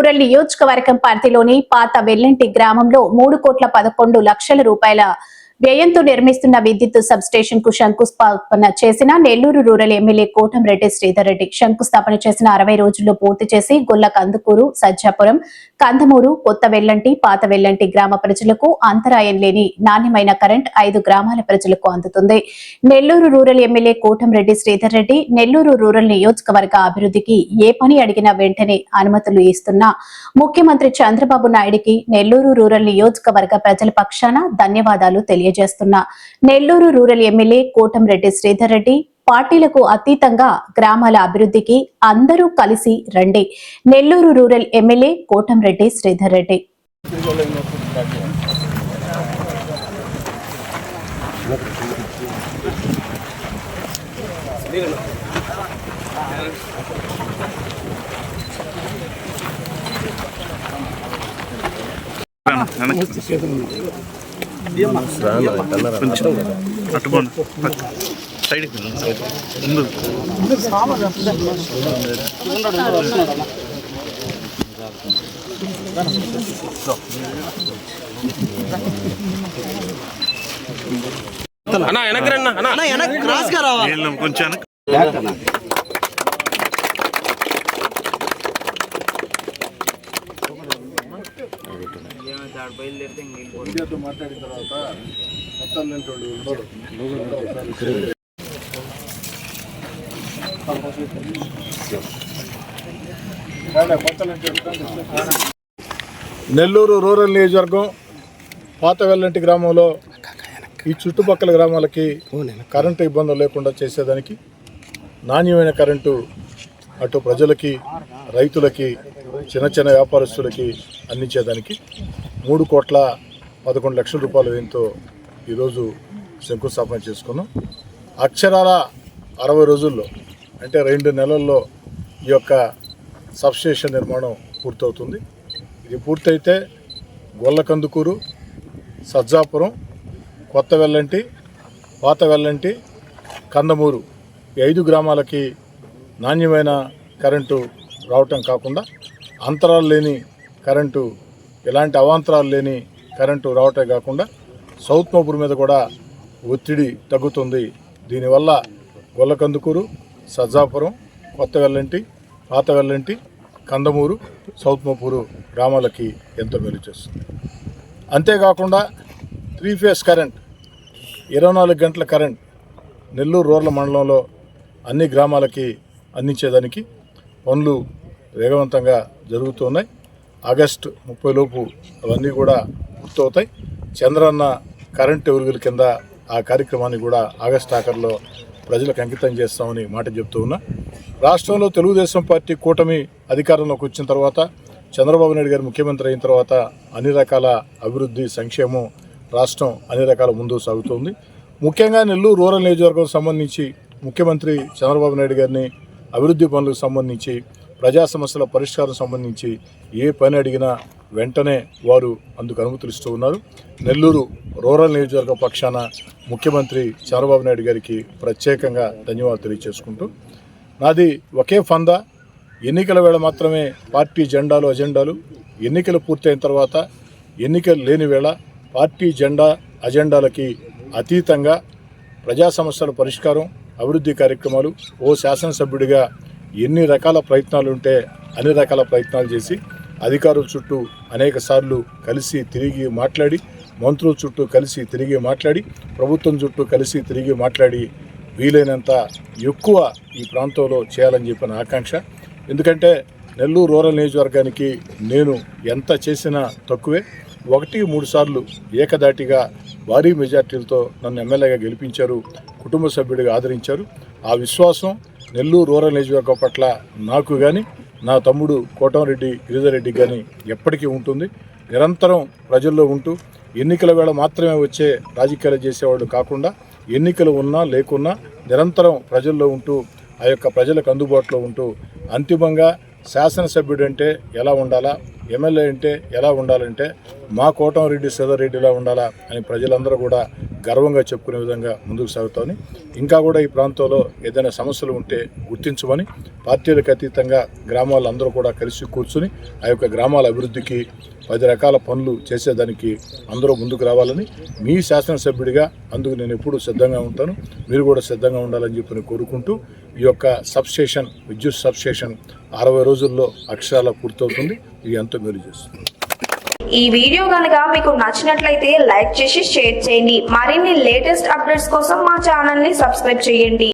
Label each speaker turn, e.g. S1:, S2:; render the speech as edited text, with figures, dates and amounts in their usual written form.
S1: Rural నియోజకవర్గం పరిధిలోని పాత వెల్లంటి గ్రామంలో 3,11,00,000 రూపాయల వ్యయంతో నిర్మిస్తున్న విద్యుత్ సబ్ స్టేషన్ కు శంకుస్థాపన చేసిన నెల్లూరు రూరల్ ఎమ్మెల్యే కోటంరెడ్డి శ్రీధర్ రెడ్డి శంకుస్థాపన చేసిన 60 రోజుల్లో పూర్తి చేసి గొల్ల కందుకూరు, సజ్జాపురం, కందమూరు, కొత్త వెల్లంటి, పాత వెల్లంటి గ్రామ ప్రజలకు అంతరాయం లేని నాణ్యమైన కరెంట్ 5 గ్రామాల ప్రజలకు అందుతుంది. Nellore rural MLA Kotamreddy Sridhar Reddy Nellore rural నియోజకవర్గ అభివృద్ధికి ఏ పని అడిగినా వెంటనే అనుమతులు ఇస్తున్న ముఖ్యమంత్రి చంద్రబాబు నాయుడికి నెల్లూరు రూరల్ నియోజకవర్గ ప్రజల పక్షాన ధన్యవాదాలు తెలియజేస్తున్న నెల్లూరు రూరల్ ఎమ్మెల్యే కోటంరెడ్డి శ్రీధర్ రెడ్డి పార్టీలకు అతీతంగా గ్రామాల అభివృద్ధికి అందరూ కలిసి రండి. Nellore rural MLA Kotamreddy Sridhar Reddy.
S2: అన్నా వెనక్కి రండి అన్నా, వెనక్కి క్రాస్ గా రావాలి కొంచెం.
S3: మాట్లాడిన తర్వాత మొత్తం నెల్లూరు రూరల్ నియోజకవర్గం పాత వెల్లంటి గ్రామంలో ఈ చుట్టుపక్కల గ్రామాలకి కరెంటు ఇబ్బందులు లేకుండా చేసేదానికి నాణ్యమైన కరెంటు అటు ప్రజలకి, రైతులకి, చిన్న చిన్న వ్యాపారస్తులకి అందించేదానికి 3,11,00,000 రూపాయల వ్యయంతో ఈరోజు శంకుస్థాపన చేసుకున్నాం. అక్షరాల 60 రోజుల్లో అంటే 2 నెలల్లో ఈ యొక్క సబ్స్టేషన్ నిర్మాణం పూర్తవుతుంది. ఇది పూర్తయితే గొల్ల కందుకూరు, సజ్జాపురం, కొత్త వెల్లంటి, పాత వెల్లంటి, కందమూరు ఈ 5 గ్రామాలకి నాణ్యమైన కరెంటు రావటం కాకుండా అంతరాలు లేని కరెంటు, ఎలాంటి అవాంతరాలు లేని కరెంటు రావటమే కాకుండా సౌత్ మోపూర్ మీద కూడా ఒత్తిడి తగ్గుతుంది. దీనివల్ల గొల్ల కందుకూరు, సజ్జాపురం, కొత్త వెల్లంటి, పాత వెల్లంటి, కందమూరు, సౌత్ మోపూరు గ్రామాలకి ఎంతో మేలు చేస్తుంది. అంతేకాకుండా 3 ఫేజ్ కరెంట్, 24 గంటల కరెంట్ నెల్లూరు రూరల్ మండలంలో అన్ని గ్రామాలకి అందించేదానికి పనులు వేగవంతంగా జరుగుతున్నాయి. ఆగస్టు 30 లోపు అవన్నీ కూడా పూర్తవుతాయి. చంద్రన్న కరెంటు ఎరువుల కింద ఆ కార్యక్రమాన్ని కూడా ఆగస్టు ఆఖరిలో ప్రజలకు అంకితం చేస్తామని మాట చెప్తూ ఉన్నా. రాష్ట్రంలో తెలుగుదేశం పార్టీ కూటమి అధికారంలోకి వచ్చిన తర్వాత, చంద్రబాబు నాయుడు గారు ముఖ్యమంత్రి అయిన తర్వాత అన్ని రకాల అభివృద్ధి, సంక్షేమం రాష్ట్రం అన్ని రకాల ముందుకు సాగుతుంది. ముఖ్యంగా నెల్లూరు రూరల్ నియోజకవర్గం సంబంధించి ముఖ్యమంత్రి చంద్రబాబు నాయుడు గారిని అభివృద్ధి పనులకు సంబంధించి, ప్రజా సమస్యల పరిష్కారం సంబంధించి ఏ పని అడిగినా వెంటనే వారు అందుకు అనుమతులు ఇస్తూ ఉన్నారు. నెల్లూరు రూరల్ నియోజకవర్గ పక్షాన ముఖ్యమంత్రి చంద్రబాబు నాయుడు గారికి ప్రత్యేకంగా ధన్యవాదాలు తెలియజేసుకుంటూ, నాది ఒకే ఫందా, ఎన్నికల వేళ మాత్రమే పార్టీ జెండాలు, అజెండాలు, ఎన్నికలు పూర్తయిన తర్వాత ఎన్నికలు లేని వేళ పార్టీ జెండా అజెండాలకి అతీతంగా ప్రజా సమస్యల పరిష్కారం, అభివృద్ధి కార్యక్రమాలు ఓ శాసనసభ్యుడిగా ఎన్ని రకాల ప్రయత్నాలు ఉంటే అన్ని రకాల ప్రయత్నాలు చేసి అధికారుల చుట్టూ అనేక సార్లు కలిసి తిరిగి మాట్లాడి, మంత్రుల చుట్టూ కలిసి తిరిగి మాట్లాడి, ప్రభుత్వం చుట్టూ కలిసి తిరిగి మాట్లాడి వీలైనంత ఎక్కువ ఈ ప్రాంతంలో చేయాలని చెప్పిన ఆకాంక్ష. ఎందుకంటే నెల్లూరు రూరల్ నియోజకవర్గానికి నేను ఎంత చేసినా తక్కువే. 1-3 సార్లు ఏకదాటిగా భారీ మెజార్టీలతో నన్ను ఎమ్మెల్యేగా గెలిపించారు, కుటుంబ సభ్యుడిగా ఆదరించారు. ఆ విశ్వాసం నెల్లూరు రూరల్ నియోజకవర్గం పట్ల నాకు కానీ, నా తమ్ముడు కోటంరెడ్డి గిరిధర్ రెడ్డి కానీ ఎప్పటికీ ఉంటుంది. నిరంతరం ప్రజల్లో ఉంటూ ఎన్నికల వేళ మాత్రమే వచ్చే రాజకీయాలు చేసేవాళ్ళు కాకుండా, ఎన్నికలు ఉన్నా లేకున్నా నిరంతరం ప్రజల్లో ఉంటూ ఆ యొక్క ప్రజలకు అందుబాటులో ఉంటూ అంతిమంగా శాసనసభ్యుడు అంటే ఎలా ఉండాలా, ఎమ్మెల్యే అంటే ఎలా ఉండాలంటే మా కోటంరెడ్డి సీతారెడ్డిలా ఉండాలా అని ప్రజలందరూ కూడా గర్వంగా చెప్పుకునే విధంగా ముందుకు సాగుతామని, ఇంకా కూడా ఈ ప్రాంతంలో ఏదైనా సమస్యలు ఉంటే గుర్తించమని, పార్టీలకు అతీతంగా గ్రామాలందరూ కూడా కలిసి కూర్చుని ఆ యొక్క గ్రామాల అభివృద్ధికి 10 రకాల పనులు చేసేదానికి అందరూ ముందుకు రావాలని మీ శాసనసభ్యుడిగా అందుకు నేను ఎప్పుడూ సిద్ధంగా ఉంటాను. మీరు కూడా సిద్ధంగా ఉండాలని చెప్పి కోరుకుంటూ ఈ యొక్క సబ్స్టేషన్, విద్యుత్ సబ్స్టేషన్ 60 రోజుల్లో అక్షరాల పూర్తవుతుంది. ఇది ఎంతో మేలు చేస్తుంది.
S4: ఈ వీడియో గనుక మీకు నచ్చినట్లయితే లైక్ చేసి షేర్ చేయండి. మరిన్ని లేటెస్ట్ అప్డేట్స్ కోసం మా ఛానల్ ని సబ్స్క్రైబ్ చేయండి.